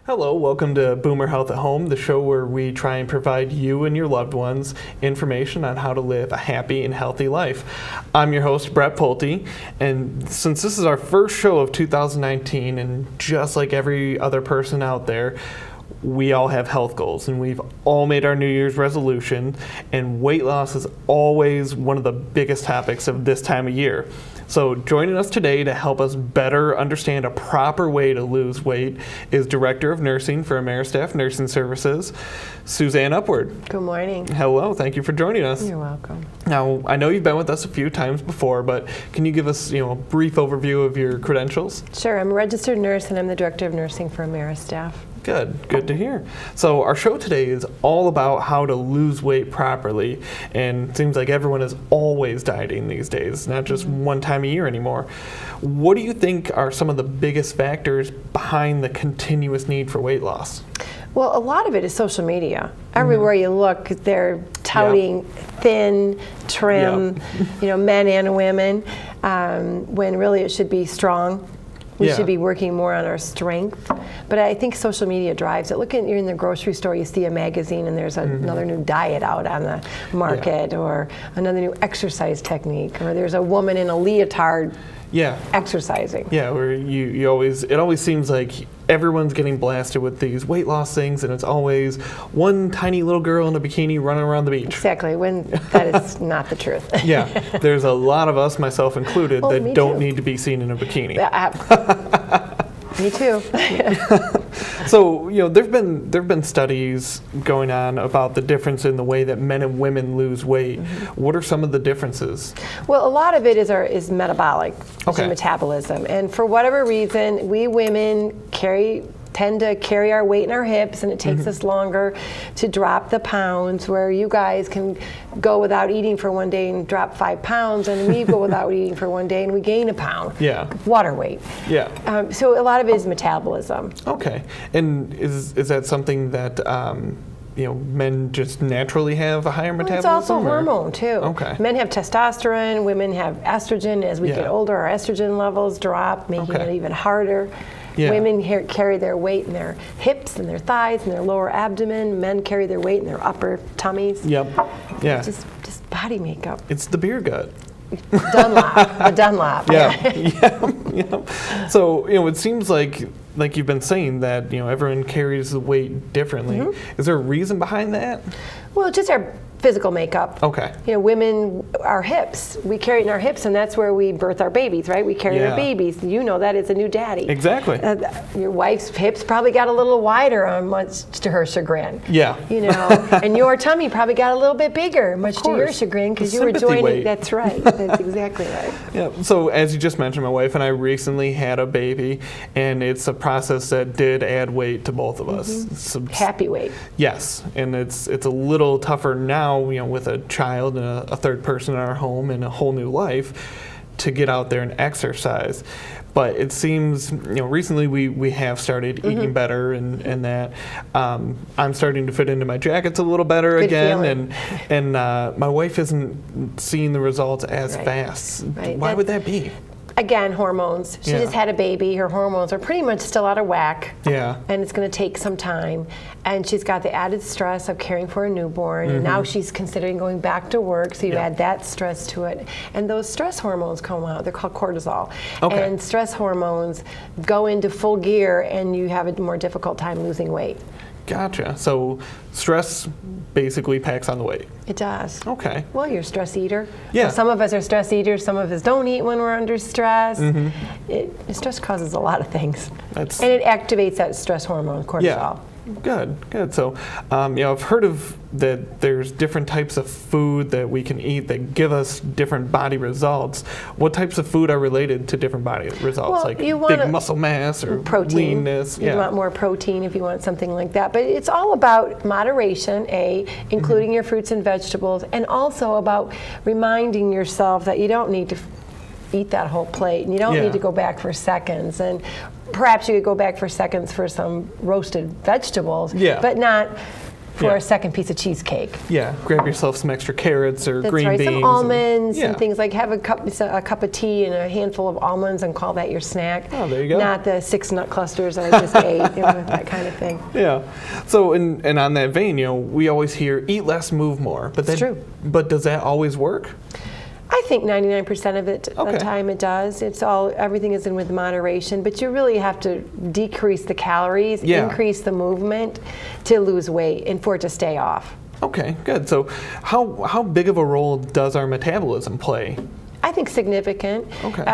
Hello, welcome to Boomer Health at Home, the show where we try and provide you and your loved ones information on how to live a happy and healthy life. I'm your host, Brett Pulte, and since this is our first show of 2019, and just like every other person out there, we all have health goals, and we've all made our New Year's resolution, and weight loss is always one of the biggest topics of this time of year. So joining us today to help us better understand a proper way to lose weight is Director of Nursing for AmeriStaff Nursing Services, Suzanne Upward. Good morning. Hello, thank you for joining us. You're welcome. Now, I know you've been with us a few times before, but can you give us, a brief overview of your credentials? Sure, I'm a registered nurse and I'm the Director of Nursing for AmeriStaff. Good to hear. So our show today is all about how to lose weight properly, and it seems like everyone is always dieting these days, not just one time a year anymore. What do you think are some of the biggest factors behind the continuous need for weight loss? Well, a lot of it is social media. Everywhere you look, they're touting thin, trim, men and women, when really it should be strong. We should be working more on our strength. But I think social media drives it. Look, you're in the grocery store, you see a magazine and there's another new diet out on the market, or another new exercise technique, or there's a woman in a leotard exercising. Yeah, where it always seems like everyone's getting blasted with these weight loss things, and it's always one tiny little girl in a bikini running around the beach. Exactly, when that is not the truth. Yeah, there's a lot of us, myself included, that don't need to be seen in a bikini. Me too. So, there've been studies going on about the difference in the way that men and women lose weight. What are some of the differences? Well, a lot of it is metabolic, metabolism, and for whatever reason, we women tend to carry our weight in our hips, and it takes us longer to drop the pounds, where you guys can go without eating for one day and drop 5 pounds, and we go without eating for one day and we gain a pound. Yeah. Water weight. Yeah. So a lot of it is metabolism. Okay. And is that something that men just naturally have a higher metabolism? It's also hormone too. Okay. Men have testosterone, women have estrogen. As we get older, our estrogen levels drop, making it even harder. Yeah. Women carry their weight in their hips and their thighs and their lower abdomen. Men carry their weight in their upper tummies. Yep. Yeah. Just body makeup. It's the beer gut. A Dunlop. Yeah. So, it seems like you've been saying that, everyone carries the weight differently. Is there a reason behind that? Well, just our physical makeup. Okay. Women, our hips, we carry it in our hips, and that's where we birth our babies, right? We carry our babies. That is a new daddy. Exactly. Your wife's hips probably got a little wider, much to her chagrin. Yeah. And your tummy probably got a little bit bigger, much to your chagrin, because you were joining. Weight. That's right. That's exactly right. Yeah. So as you just mentioned, my wife and I recently had a baby, and it's a process that did add weight to both of us. Happy weight. Yes, and it's a little tougher now, with a child and a third person in our home and a whole new life, to get out there and exercise. But it seems, recently we have started eating better, and that I'm starting to fit into my jackets a little better again, and my wife isn't seeing the results as fast. Right. Why would that be? Again, hormones. She just had a baby. Her hormones are pretty much still out of whack. Yeah. And it's going to take some time. And she's got the added stress of caring for a newborn. And now she's considering going back to work. So you add that stress to it. And those stress hormones come out. They're called cortisol. Okay. And stress hormones go into full gear, and you have a more difficult time losing weight. Gotcha. So stress basically packs on the weight. It does. Okay. Well, you're a stress eater. Yeah. Well, some of us are stress eaters. Some of us don't eat when we're under stress. Stress causes a lot of things. And it activates that stress hormone, cortisol. Yeah. Good. So, I've heard of that there's different types of food that we can eat that give us different body results. What types of food are related to different body results, like big muscle mass or protein. leanness? You want more protein if you want something like that. But it's all about moderation, including your fruits and vegetables, and also about reminding yourself that you don't need to eat that whole plate, and you don't need to go back for seconds. And perhaps you could go back for seconds for some roasted vegetables, but not for a second piece of cheesecake. Yeah, grab yourself some extra carrots or That's green right. beans. Some almonds and and things like have a cup of tea and a handful of almonds and call that your snack. Oh, there you go. Not the 6 nut clusters I just ate, that kind of thing. Yeah. So, and on that vein, we always hear eat less, move more. But It's true. But does that always work? I think 99% of the time it does. Everything is in with moderation, but you really have to decrease the calories, increase the movement to lose weight and for it to stay off. Okay, good. So how big of a role does our metabolism play? I think significant. Okay.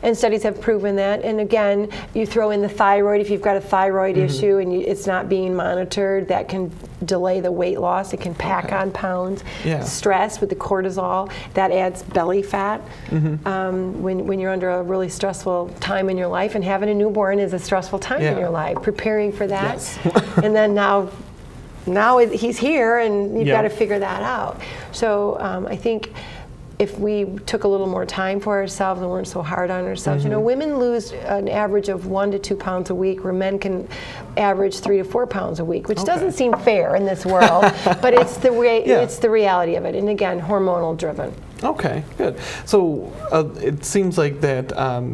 And studies have proven that. And again, you throw in the thyroid. If you've got a thyroid issue and it's not being monitored, that can delay the weight loss. It can pack on pounds. Yeah. Stress with the cortisol, that adds belly fat. When you're under a really stressful time in your life, and having a newborn is a stressful time in your life. Preparing for that. Yes. And then now he's here and you've got to figure that out. So I think if we took a little more time for ourselves and weren't so hard on ourselves. Women lose an average of 1 to 2 pounds a week, where men can average 3 to 4 pounds a week, which doesn't seem fair in this world, but it's the way, it's the reality of it. And again, hormonal driven. Okay, good. So it seems like that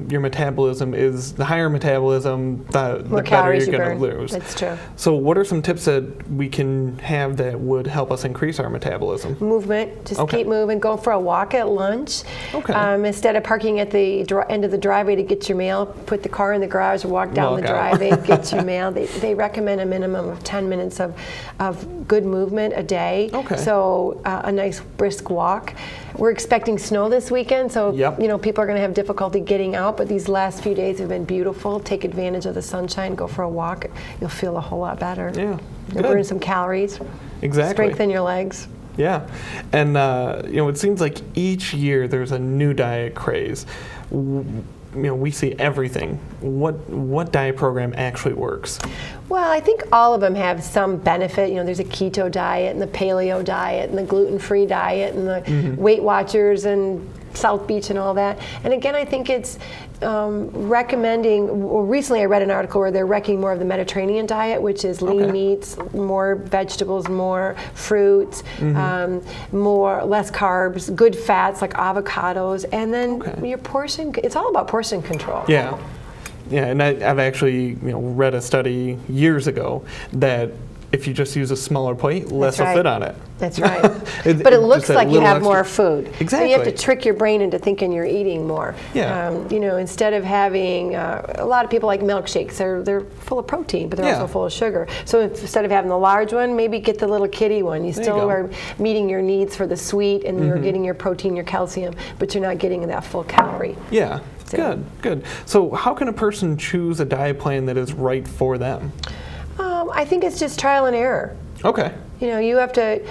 your metabolism is, the higher metabolism, the better you're going to lose. That's true. So what are some tips that we can have that would help us increase our metabolism? Movement. Just keep moving. Go for a walk at lunch. Okay. Instead of parking at the end of the driveway to get your mail, put the car in the garage, walk down the driveway, get your mail. They recommend a minimum of 10 minutes of good movement a day. Okay. So a nice brisk walk. We're expecting snow this weekend, so people are going to have difficulty getting out, but these last few days have been beautiful. Take advantage of the sunshine, go for a walk. You'll feel a whole lot better. Yeah, You'll burn some calories. Exactly. Strengthen your legs. Yeah, and it seems like each year there's a new diet craze. We see everything. What diet program actually works? Well, I think all of them have some benefit. There's a keto diet and the paleo diet and the gluten-free diet and the Weight Watchers and South Beach and all that. And again, I think it's recommending, recently I read an article where they're recommending more of the Mediterranean diet, which is lean meats, more vegetables, more fruits, less carbs, good fats like avocados, and then your portion, it's all about portion control. Yeah. Yeah, and I've actually read a study years ago that if you just use a smaller plate, less will fit on it. That's right. But it looks like you have more food. Exactly. So you have to trick your brain into thinking you're eating more. Yeah. Instead of having, a lot of people like milkshakes. They're full of protein, but they're also full of sugar. So instead of having the large one, maybe get the little kitty one. You still are meeting your needs for the sweet, and you're getting your protein, your calcium, but you're not getting that full calorie. Yeah. Good. So how can a person choose a diet plan that is right for them? I think it's just trial and error. Okay. You have to.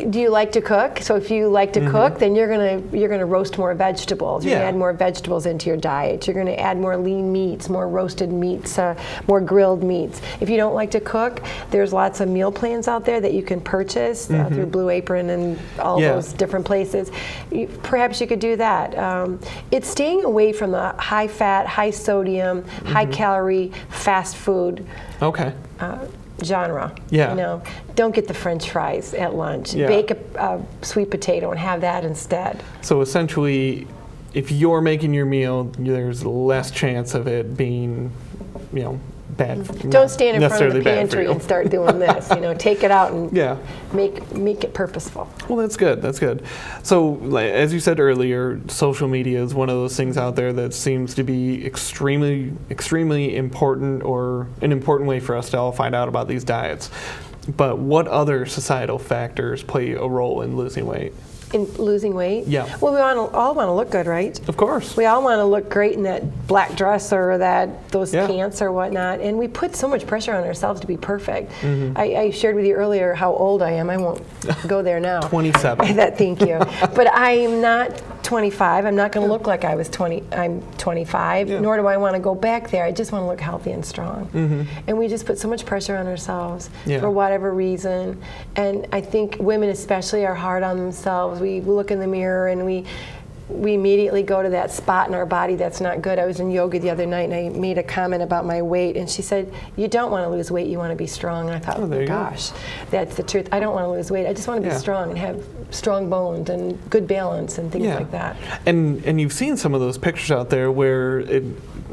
Do you like to cook? So if you like to cook, then you're gonna roast more vegetables. You're gonna add more vegetables into your diet. You're gonna add more lean meats, more roasted meats, more grilled meats. If you don't like to cook, there's lots of meal plans out there that you can purchase through Blue Apron and all those different places. Perhaps you could do that. It's staying away from the high fat, high sodium, high calorie fast food. Okay. Genre. Yeah. Don't get the French fries at lunch. Yeah. Bake a sweet potato and have that instead. So essentially, if you're making your meal, there's less chance of it being, bad. Don't stand in front of the pantry and start doing this. Take it out and make it purposeful. Well, that's good. That's good. So, as you said earlier, social media is one of those things out there that seems to be extremely, extremely important, or an important way for us to all find out about these diets. But what other societal factors play a role in losing weight? In losing weight? Yeah. Well, we all want to look good, right? Of course. We all want to look great in that black dress or those pants or whatnot, and we put so much pressure on ourselves to be perfect. I shared with you earlier how old I am. I won't go there now. 27. Thank you. But I'm not 25. I'm not going to look like I was 20. I'm 25, nor do I want to go back there. I just want to look healthy and strong. And we just put so much pressure on ourselves for whatever reason. And I think women especially are hard on themselves. We look in the mirror and we we immediately go to that spot in our body that's not good. I was in yoga the other night and I made a comment about my weight, and she said, you don't want to lose weight, you want to be strong. And I thought, oh gosh, that's the truth. I don't want to lose weight. I just want to be strong and have strong bones and good balance and things like that. And you've seen some of those pictures out there where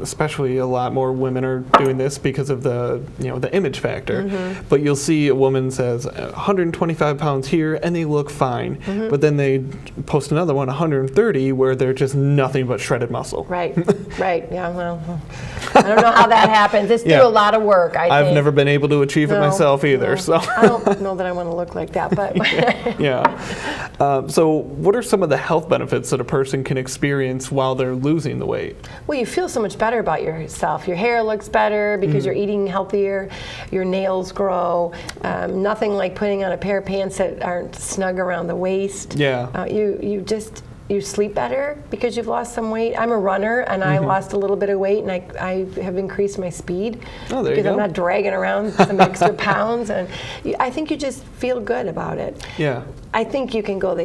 especially a lot more women are doing this because of the image factor. But you'll see a woman says 125 pounds here and they look fine, but then they post another one 130 where they're just nothing but shredded muscle. Right. Yeah. Well, I don't know how that happens. It's through a lot of work. I've never been able to achieve it myself either. So I don't know that I want to look like that, but so what are some of the health benefits that a person can experience while they're losing the weight? Well, you feel so much better about yourself. Your hair looks better because you're eating healthier. Your nails grow. Nothing like putting on a pair of pants that aren't snug around the waist. You sleep better because you've lost some weight. I'm a runner, and I lost a little bit of weight, and I have increased my speed because I'm not dragging around some extra pounds. And I think you just feel good about it. Yeah. I think you can go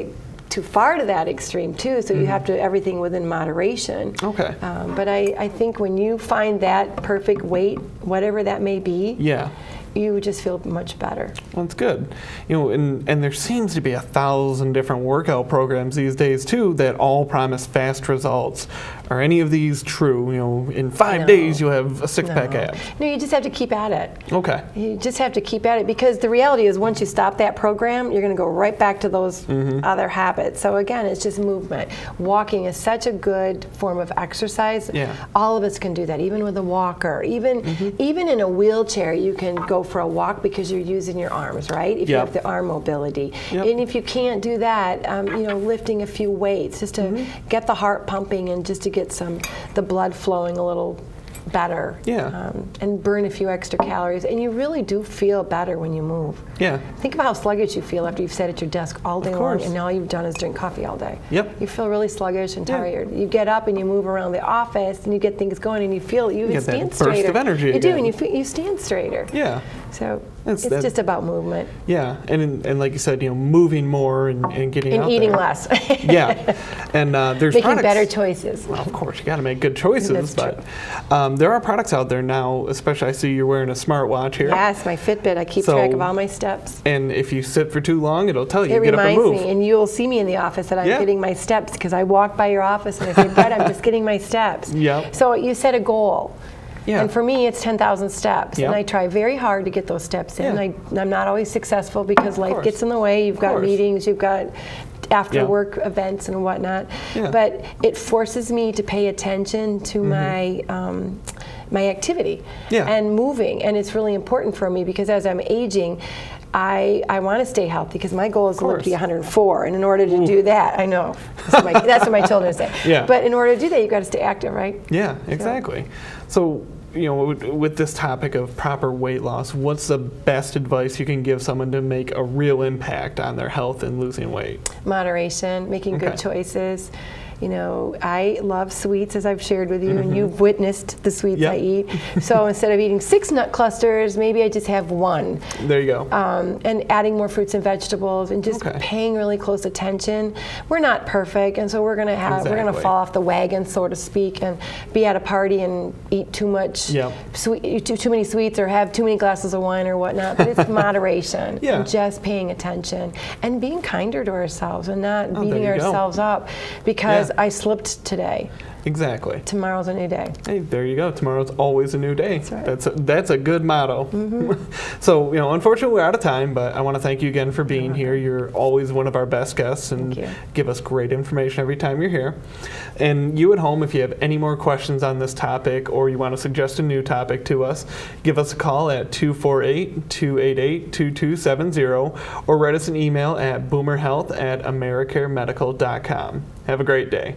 too far to that extreme too, so you have to everything within moderation. Okay. But I think when you find that perfect weight, whatever that may be, you just feel much better. Well, that's good. And there seems to be 1,000 different workout programs these days too that all promise fast results. Are any of these true? In 5 days you'll have a six-pack abs. No, you just have to keep at it. Okay. You just have to keep at it because the reality is once you stop that program, you're going to go right back to those other habits. So again, it's just movement. Walking is such a good form of exercise. Yeah. All of us can do that, even with a walker. Even in a wheelchair, you can go for a walk because you're using your arms, right? If you have the arm mobility. And if you can't do that, lifting a few weights just to get the heart pumping and just to get the blood flowing a little better. And burn a few extra calories. And you really do feel better when you move. Think about how sluggish you feel after you've sat at your desk all day long and all you've done is drink coffee all day. You feel really sluggish and tired. You get up and you move around the office and you get things going and you feel you get stand that straighter. burst of energy you again. do, and you stand straighter. So it's just about movement. And like you said, moving more and getting out and eating there. less. And there's making products, better choices. Well, of course, you got to make good choices. That's but there are products out there now, especially I see you're wearing a smartwatch here. Yes, my Fitbit. I keep track of all my steps. And if you sit for too long, it'll tell you it get up and move. It reminds me, and you'll see me in the office that I'm getting my steps because I walk by your office and I say, Brett, I'm just getting my steps. So you set a goal. And for me, it's 10,000 steps. And I try very hard to get those steps in. I'm not always successful because life gets in the way. You've got meetings, you've got after work events and whatnot. But it forces me to pay attention to my activity and moving. And it's really important for me because as I'm aging, I want to stay healthy because my goal is to live to be 104. And in order to do that, I know, that's what my children say. But in order to do that, you've got to stay active, right? Exactly. So with this topic of proper weight loss, what's the best advice you can give someone to make a real impact on their health and losing weight? Moderation, making good choices. I love sweets, as I've shared with you, and you've witnessed the sweets I eat. So instead of eating 6 nut clusters, maybe I just have 1. There you go. And adding more fruits and vegetables, and just paying really close attention. We're not perfect, and so we're gonna fall off the wagon, so to speak, and be at a party and eat too much sweet, too many sweets, or have too many glasses of wine or whatnot. But it's moderation and just paying attention and being kinder to ourselves and not beating ourselves up because I slipped today. Exactly. Tomorrow's a new day. Hey, there you go. Tomorrow's always a new day. That's right. That's a good motto. So, unfortunately, we're out of time, but I want to thank you again for being here. You're always one of our best guests and give us great information every time you're here. And you at home, if you have any more questions on this topic or you want to suggest a new topic to us, give us a call at 248-288-2270 or write us an email at boomerhealth@americaremedical.com. Have a great day.